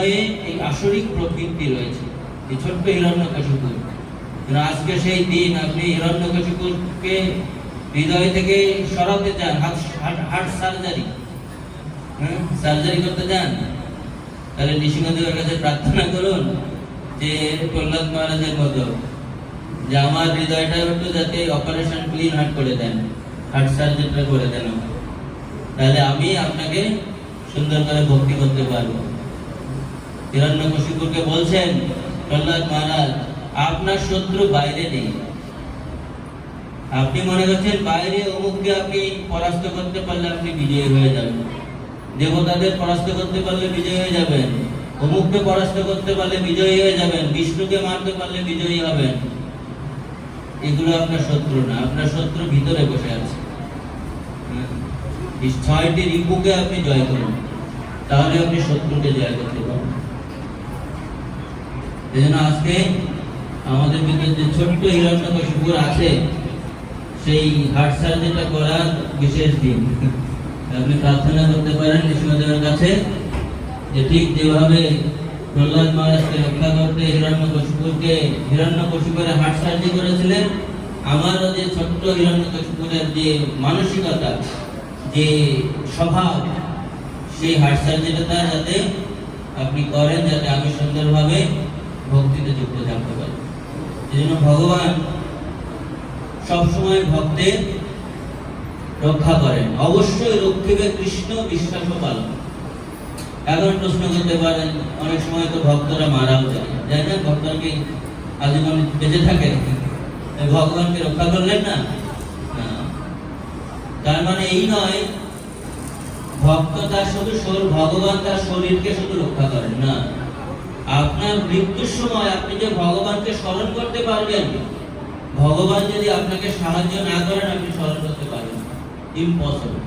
হৃদয়ে এই আসরিক প্রবৃত্তি রয়েছে, এই ছোট্ট হিরণ্যকশিপুর। আজকে সেই দিন আপনি হিরণ্যকশিপুরকে হৃদয় থেকে সরাতে চান, হার্ট সার্জারি, সার্জারি করতে চান, তাহলে নৃসিংহদেবের কাছে প্রার্থনা করুন যে প্রহ্লাদ মহারাজের মতো, যে আমার হৃদয়টা একটু যাতে অপারেশন ক্লিন হার্ট করে দেন, হার্ট সার্জারিটা করে দেন, তাহলে আমি আপনাকে সুন্দর করে ভক্তি করতে পারবো। হিরণ্যকশিপুরকে বলছেন প্রহ্লাদ মহারাজ, আপনার শত্রু বাইরে নেই। আপনি মনে করছেন বাইরে অমুককে আপনি পরাস্ত করতে পারলে আপনি বিজয়ী হয়ে যাবেন, দেবতাদের পরাস্ত করতে পারলে বিজয়ী হয়ে যাবেন, অমুককে পরাস্ত করতে পারলে বিজয়ী হয়ে যাবেন, বিষ্ণুকে মারতে পারলে বিজয়ী হবেন। এগুলো আপনার শত্রু না, আপনার শত্রু ভিতরে বসে আছে। এই ৬টি রিপুকে আপনি জয় করুন, তাহলে আপনি শত্রুকে জয় করতে পারবেন। এজন্য আজকে আমাদের ভিতরে যে ছোট্ট হিরণ্যকশিপুর আছে, সেই হার্ট সার্জারিটা করার বিশেষ দিন। আপনি প্রার্থনা করতে পারেন নৃসিংহদেবের কাছে যে ঠিক যেভাবে প্রহ্লাদ মহারাজকে রক্ষা করতে হিরণ্যকশিপুরের হার্ট সার্জারি করেছিলেন, আমারও যে ছোট্ট হিরণ্যকশিপুরের যে মানসিকতা, যে স্বভাব, সেই হার্ট সার্জারিটা যাতে আপনি করেন, যাতে আমি সুন্দরভাবে ভক্তিতে যুক্ত থাকতে পারি। এই জন্য ভগবান সবসময় ভক্তের রক্ষা করেন, অবশ্যই রক্ষিবে কৃষ্ণ বিশ্বাস পালন। এখন প্রশ্ন করতে পারেন, অনেক সময় তো ভক্তরা মারাও যায়, তাই না? ভক্তরা কি আজীবন বেঁচে থাকে? ভগবানকে রক্ষা করলেন না? তার মানে এই নয় ভক্ত তার শুধু ভগবান তার শরীরকে শুধু রক্ষা করেন না, আপনার মৃত্যুর সময় আপনি যে ভগবানকে স্মরণ করতে পারবেন, ভগবান যদি আপনাকে সাহায্য না করেন আপনি স্মরণ করতে পারবেন, ইম্পসিবল।